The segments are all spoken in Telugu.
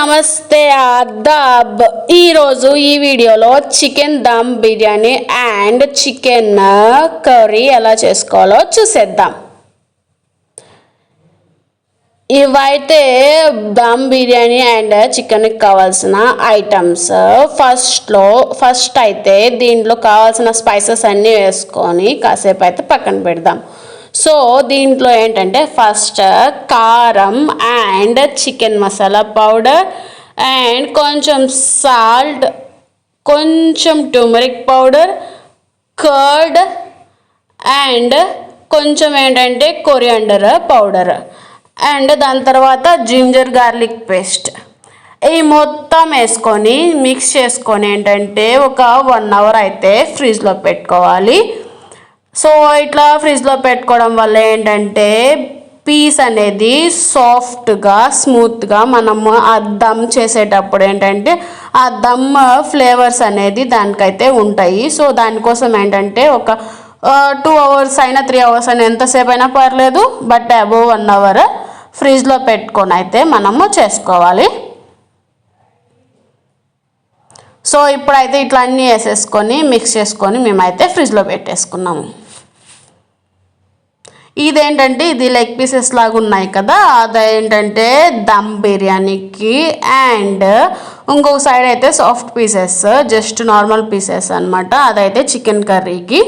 నమస్తే ఆదాబ్. ఈరోజు ఈ వీడియోలో chicken dum biryani and chicken curry ఎలా చేసుకోవాలో చూసేద్దాం. ఇవైతే దమ్ బిర్యానీ అండ్ చికెన్కి కావాల్సిన ఐటమ్స్. ఫస్ట్ అయితే దీంట్లో కావాల్సిన స్పైసెస్ అన్నీ వేసుకొని కాసేపు అయితే పక్కన పెడదాం. సో దీంట్లో ఏంటంటే ఫస్ట్ కారం and chicken masala powder and కొంచెం సాల్ట్, కొంచెం టర్మరిక్ పౌడర్, కర్డ్ అండ్ కొంచెం ఏంటంటే కొరియాండర్ పౌడర్ అండ్ దాని తర్వాత జింజర్ గార్లిక్ పేస్ట్ ఈ మొత్తం వేసుకొని మిక్స్ చేసుకొని ఏంటంటే ఒక 1 అవర్ అయితే ఫ్రిడ్జ్లో పెట్టుకోవాలి. సో ఇట్లా ఫ్రిడ్జ్లో పెట్టుకోవడం వల్ల ఏంటంటే పీస్ అనేది సాఫ్ట్గా స్మూత్గా మనము ఆ దమ్ చేసేటప్పుడు ఏంటంటే ఆ దమ్ ఫ్లేవర్స్ అనేది దానికైతే ఉంటాయి. సో దానికోసం ఏంటంటే ఒక 2 అవర్స్ అయినా 3 అవర్స్ అయినా ఎంతసేపు అయినా పర్లేదు, బట్ అబోవ్ 1 అవర్ ఫ్రిడ్జ్లో పెట్టుకొని అయితే మనము చేసుకోవాలి. సో ఇప్పుడైతే ఇట్లా అన్నీ వేసేసుకొని మిక్స్ చేసుకొని మేమైతే ఫ్రిడ్జ్లో పెట్టేసుకున్నాము. ఇదేంటంటే ఇది లెగ్ పీసెస్ లాగా ఉన్నాయి కదా, అదేంటంటే దమ్ బిర్యానీకి అండ్ ఇంకొక సైడ్ అయితే soft pieces just normal pieces అనమాట, అదైతే చికెన్ కర్రీకి.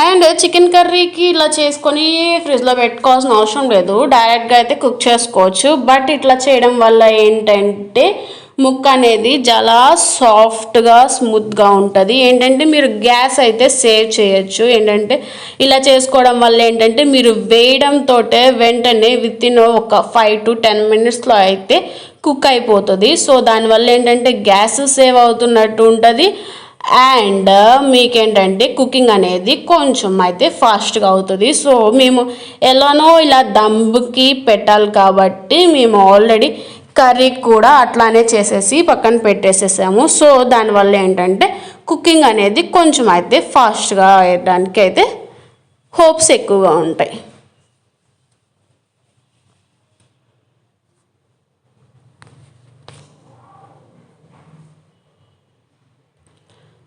అండ్ చికెన్ కర్రీకి ఇలా చేసుకొని ఫ్రిడ్జ్లో పెట్టుకోవాల్సిన అవసరం లేదు, డైరెక్ట్గా అయితే కుక్ చేసుకోవచ్చు. బట్ ఇట్లా చేయడం వల్ల ఏంటంటే ముక్క అనేది చాలా సాఫ్ట్గా స్మూత్గా ఉంటుంది. ఏంటంటే మీరు గ్యాస్ అయితే సేవ్ చేయొచ్చు. ఏంటంటే ఇలా చేసుకోవడం వల్ల ఏంటంటే మీరు వేయడంతో వెంటనే వితిన్ ఒక 5 to 10 మినిట్స్లో అయితే కుక్ అయిపోతుంది. సో దానివల్ల ఏంటంటే గ్యాస్ సేవ్ అవుతున్నట్టు ఉంటుంది అండ్ మీకేంటంటే కుకింగ్ అనేది కొంచెం అయితే ఫాస్ట్గా అవుతుంది. సో మేము ఎలానో ఇలా దమ్కి పెట్టాలి కాబట్టి మేము ఆల్రెడీ కర్రీ కూడా అట్లానే చేసేసి పక్కన పెట్టేసేసాము. సో దానివల్ల ఏంటంటే కుకింగ్ అనేది కొంచెం అయితే ఫాస్ట్గా అయ్యడానికి అయితే హోప్స్ ఎక్కువగా ఉంటాయి.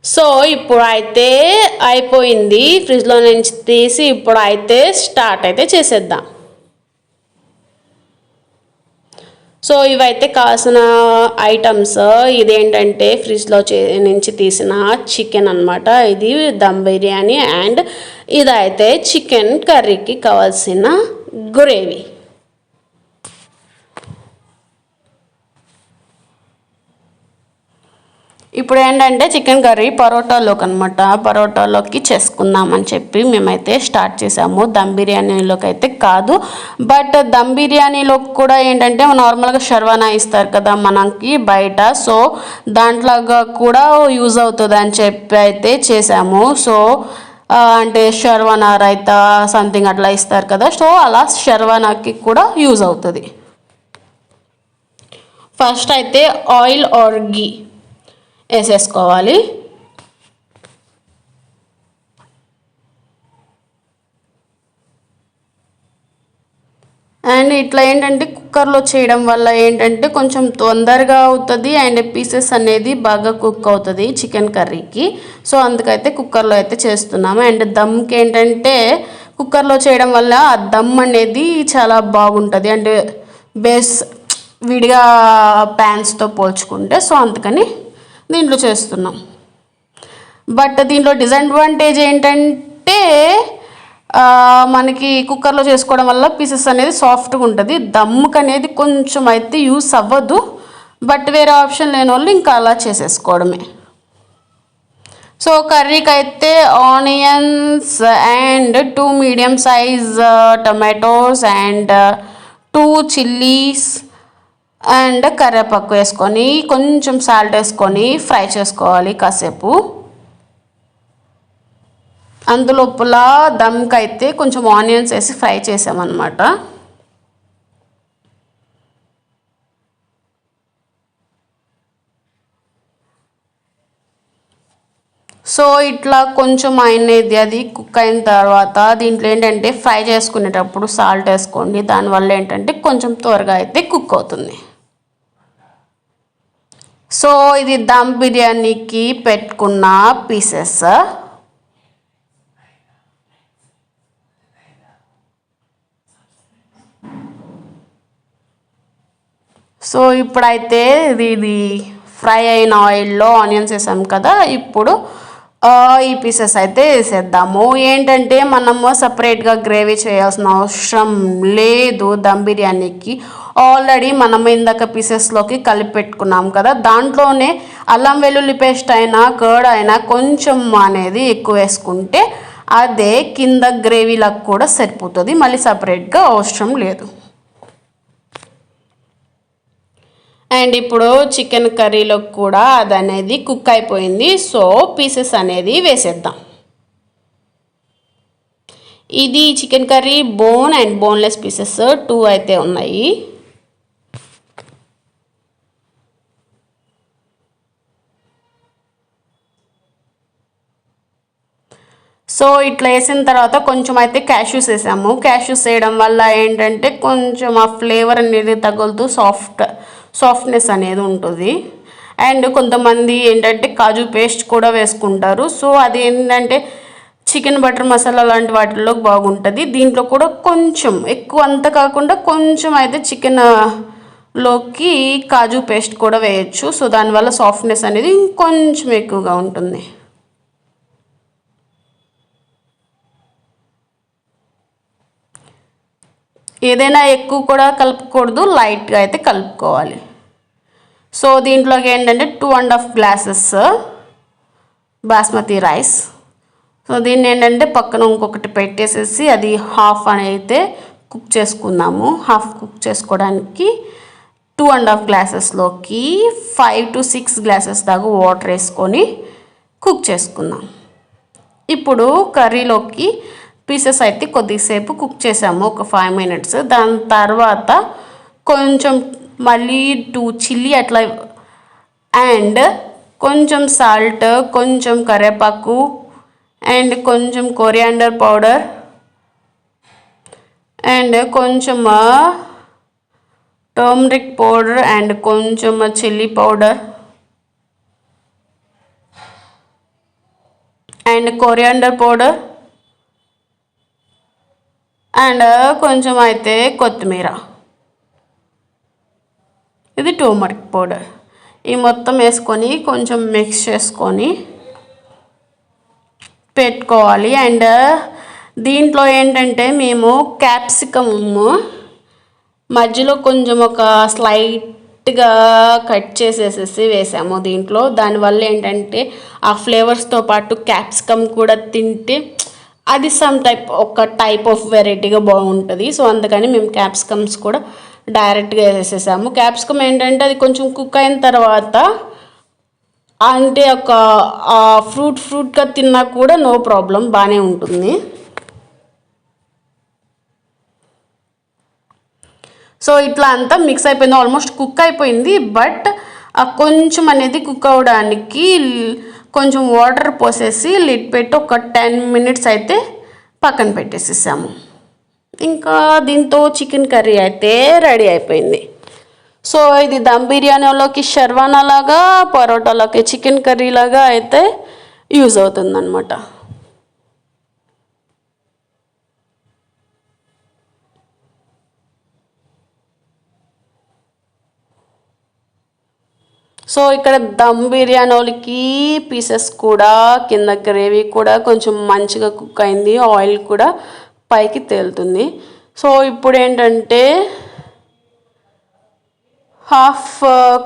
సో ఇప్పుడు అయితే అయిపోయింది, ఫ్రిడ్జ్లో నుంచి తీసి ఇప్పుడు అయితే స్టార్ట్ అయితే చేసేద్దాం. సో ఇవైతే కావాల్సిన ఐటమ్స్ ఇదేంటంటే ఫ్రిడ్జ్లో నుంచి తీసిన చికెన్ అనమాట, ఇది దమ్ బిర్యానీ అండ్ ఇదైతే చికెన్ కర్రీకి కావాల్సిన గ్రేవీ. ఇప్పుడు ఏంటంటే చికెన్ కర్రీ పరోటాలోకి చేసుకుందామని చెప్పి మేమైతే స్టార్ట్ చేసాము. దమ్ బిర్యానీలోకి అయితే కాదు, బట్ దమ్ బిర్యానీలో కూడా ఏంటంటే నార్మల్గా షర్వానా ఇస్తారు కదా మనకి బయట, సో దాంట్లాగా కూడా యూజ్ అవుతుంది అని చెప్పి అయితే చేసాము. సో అంటే షర్వానా రైతా సంథింగ్ అట్లా ఇస్తారు కదా, సో అలా షర్వానాకి కూడా యూజ్ అవుతుంది. ఫస్ట్ అయితే ఆయిల్ ఆర్ గీ వేసేసుకోవాలి. అండ్ ఇట్లా ఏంటంటే కుక్కర్లో చేయడం వల్ల ఏంటంటే కొంచెం తొందరగా అవుతుంది అండ్ పీసెస్ అనేది బాగా కుక్ అవుతుంది చికెన్ కర్రీకి. సో అందుకైతే కుక్కర్లో అయితే చేస్తున్నాము. అండ్ దమ్కి ఏంటంటే కుక్కర్లో చేయడం వల్ల ఆ దమ్ అనేది చాలా బాగుంటుంది అంటే బేస్ విడిగా ప్యాన్స్తో పోల్చుకుంటే. సో అందుకని దీంట్లో చేస్తున్నాం. బట్ దీంట్లో డిసడ్వాంటేజ్ ఏంటంటే మనకి కుక్కర్లో చేసుకోవడం వల్ల పీసెస్ అనేది సాఫ్ట్గా ఉంటుంది, దమ్ముకి అనేది కొంచెం అయితే యూస్ అవ్వదు. బట్ వేరే ఆప్షన్ లేని వాళ్ళు ఇంకా అలా చేసేసుకోవడమే. సో కర్రీకి అయితే onions and 2 medium size tomatoes and 2 chillies and కరివేపాకు వేసుకొని కొంచెం సాల్ట్ వేసుకొని ఫ్రై చేసుకోవాలి కాసేపు. అందులోపల దమ్కి అయితే కొంచెం ఆనియన్స్ వేసి ఫ్రై చేసామన్నమాట. సో ఇట్లా కొంచెం అయినది అది కుక్ అయిన తర్వాత దీంట్లో ఏంటంటే ఫ్రై చేసుకునేటప్పుడు సాల్ట్ వేసుకోండి, దానివల్ల ఏంటంటే కొంచెం త్వరగా అయితే కుక్ అవుతుంది. సో ఇది దమ్ బిర్యానీకి పెట్టుకున్న పీసెస్. సో ఇప్పుడైతే ఇది ఫ్రై అయిన ఆయిల్లో ఆనియన్స్ వేసాం కదా, ఇప్పుడు ఈ పీసెస్ అయితే వేసేద్దాము. ఏంటంటే మనము సపరేట్గా గ్రేవీ చేయాల్సిన అవసరం లేదు దమ్ బిర్యానీకి. ఆల్రెడీ మనం ఇందాక పీసెస్లోకి కలిపి పెట్టుకున్నాం కదా, దాంట్లోనే అల్లం వెల్లుల్లి పేస్ట్ అయినా కర్డ్ అయినా కొంచెం అనేది ఎక్కువ వేసుకుంటే అదే కింద గ్రేవీలకు కూడా సరిపోతుంది, మళ్ళీ సపరేట్గా అవసరం లేదు. అండ్ ఇప్పుడు చికెన్ కర్రీలో కూడా అది అనేది కుక్ అయిపోయింది. సో పీసెస్ అనేది వేసేద్దాం. ఇది chicken curry bone and boneless pieces 2 అయితే ఉన్నాయి. సో ఇట్లా వేసిన తర్వాత కొంచెం అయితే క్యాష్యూస్ వేసాము. క్యాష్యూస్ వేయడం వల్ల ఏంటంటే కొంచెం ఆ ఫ్లేవర్ అనేది తగులుతూ సాఫ్ట్నెస్ అనేది ఉంటుంది. అండ్ కొంతమంది ఏంటంటే కాజు పేస్ట్ కూడా వేసుకుంటారు. సో అది ఏంటంటే చికెన్ బటర్ మసాలా లాంటి వాటిల్లో బాగుంటుంది. దీంట్లో కూడా కొంచెం ఎక్కువ అంత కాకుండా కొంచెం అయితే చికెన్లోకి కాజు పేస్ట్ కూడా వేయచ్చు. సో దానివల్ల సాఫ్ట్నెస్ అనేది ఇంకొంచెం ఎక్కువగా ఉంటుంది. ఏదైనా ఎక్కువ కూడా కలుపుకూడదు, లైట్గా అయితే కలుపుకోవాలి. సో దీంట్లోకి ఏంటంటే 2.5 గ్లాసెస్ బాస్మతి రైస్. సో దీన్ని ఏంటంటే పక్కన ఇంకొకటి పెట్టేసేసి అది హాఫ్ అని అయితే కుక్ చేసుకుందాము. హాఫ్ కుక్ చేసుకోవడానికి 2.5 గ్లాసెస్లోకి 5 to 6 గ్లాసెస్ దాకా వాటర్ వేసుకొని కుక్ చేసుకుందాం. ఇప్పుడు కర్రీలోకి పీసెస్ అయితే కొద్దిసేపు కుక్ చేసాము, ఒక 5 minutes. దాని తర్వాత కొంచెం మళ్ళీ 2 చిల్లీ అట్లా అండ్ కొంచెం సాల్ట్, కొంచెం కరివేపాకు అండ్ కొంచెం కొరియాండర్ పౌడర్ అండ్ కొంచెం టర్మరిక్ పౌడర్ అండ్ కొంచెం chilli powder and coriander powder and కొంచెం అయితే కొత్తిమీర, ఇది టర్మరిక్ పౌడర్. ఈ మొత్తం వేసుకొని కొంచెం మిక్స్ చేసుకొని పెట్టుకోవాలి. అండ్ దీంట్లో ఏంటంటే మేము క్యాప్సికమ్ మధ్యలో కొంచెం ఒక స్లైట్గా కట్ చేసేసేసి వేసాము దీంట్లో. దానివల్ల ఏంటంటే ఆ ఫ్లేవర్స్తో పాటు క్యాప్సికమ్ కూడా తింటే అది ఒక టైప్ ఆఫ్ వెరైటీగా బాగుంటుంది. సో అందుకని మేము క్యాప్సికమ్స్ కూడా డైరెక్ట్గా వేసేసాము. క్యాప్సికమ్ ఏంటంటే అది కొంచెం కుక్ అయిన తర్వాత అంటే ఒక ఫ్రూట్గా తిన్నా కూడా నో ప్రాబ్లం, బాగానే ఉంటుంది. సో ఇట్లా అంతా మిక్స్ అయిపోయింది, ఆల్మోస్ట్ కుక్ అయిపోయింది. బట్ కొంచెం అనేది కుక్ అవ్వడానికి కొంచెం వాటర్ పోసేసి లిడ్ పెట్టి ఒక 10 minutes అయితే పక్కన పెట్టేసేసాము. ఇంకా దీంతో చికెన్ కర్రీ అయితే రెడీ అయిపోయింది. సో ఇది దమ్ బిర్యానీలోకి షర్వానా లాగా, పరోటాలోకి చికెన్ కర్రీ లాగా అయితే యూజ్ అవుతుందన్నమాట. సో ఇక్కడ దమ్ బిర్యానీకి పీసెస్ కూడా కింద గ్రేవీ కూడా కొంచెం మంచిగా కుక్ అయింది, ఆయిల్ కూడా పైకి తేలుతుంది. సో ఇప్పుడు ఏంటంటే హాఫ్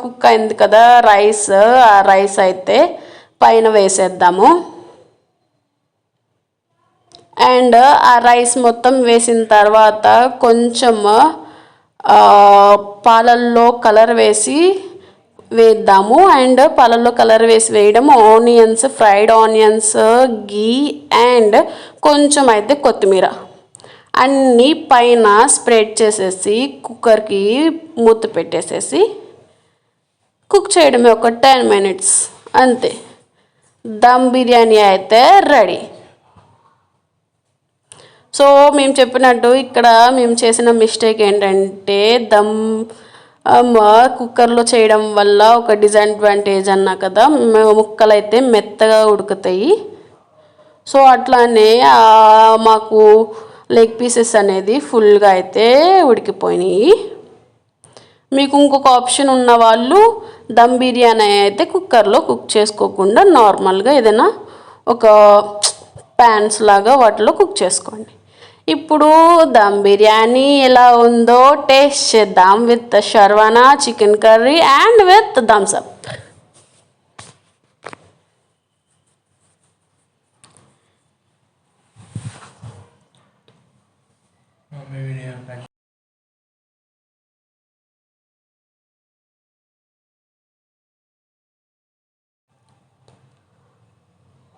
కుక్ అయింది కదా రైస్, ఆ రైస్ అయితే పైన వేసేద్దాము. అండ్ ఆ రైస్ మొత్తం వేసిన తర్వాత కొంచెం పాలల్లో కలర్ వేసి వేద్దాము. అండ్ పాలల్లో కలర్ వేసి వేయడం onions, fried onions, ghee and కొంచెం అయితే కొత్తిమీర అన్నీ పైన స్ప్రెడ్ చేసేసి కుక్కర్కి మూత పెట్టేసేసి కుక్ చేయడమే ఒక 10 minutes అంతే. దమ్ బిర్యానీ అయితే రెడీ. సో మేము చెప్పినట్టు ఇక్కడ మేము చేసిన మిస్టేక్ ఏంటంటే కుక్కర్లో చేయడం వల్ల ఒక డిసడ్వాంటేజ్ అన్నా కదా, ముక్కలు అయితే మెత్తగా ఉడుకుతాయి. సో అట్లానే మాకు లెగ్ పీసెస్ అనేది ఫుల్గా అయితే ఉడికిపోయినాయి. మీకు ఇంకొక ఆప్షన్ ఉన్న వాళ్ళు దమ్ బిర్యానీ అయితే కుక్కర్లో కుక్ చేసుకోకుండా నార్మల్గా ఏదైనా ఒక ప్యాన్స్ లాగా వాటిలో కుక్ చేసుకోండి. ఇప్పుడు దమ్ బిర్యానీ ఎలా ఉందో టేస్ట్ చేద్దాం విత్ షర్వానా chicken curry and with thumbs up.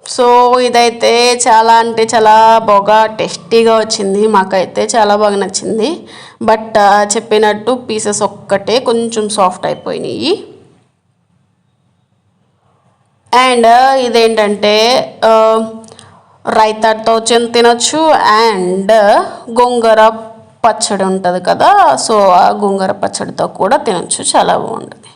So ఇదైతే చాలా అంటే చాలా బాగా టేస్టీగా వచ్చింది. మాకైతే చాలా బాగా నచ్చింది. బట్ చెప్పినట్టు పీసెస్ ఒక్కటే కొంచెం సాఫ్ట్ అయిపోయినాయి. అండ్ ఇదేంటంటే రైతాతో తినొచ్చు అండ్ గోంగూర పచ్చడి ఉంటుంది కదా, సో ఆ గోంగూర పచ్చడితో కూడా తినొచ్చు. చాలా బాగుంటుంది.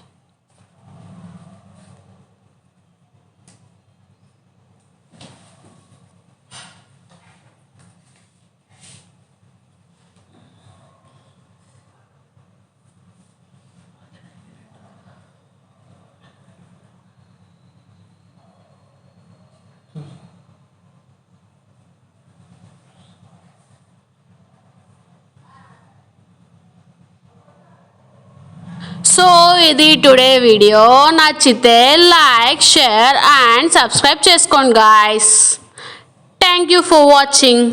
సో ఇది టుడే వీడియో. నచ్చితే లైక్ షేర్ అండ్ సబ్స్క్రైబ్ చేసుకోండి guys. Thank you for watching.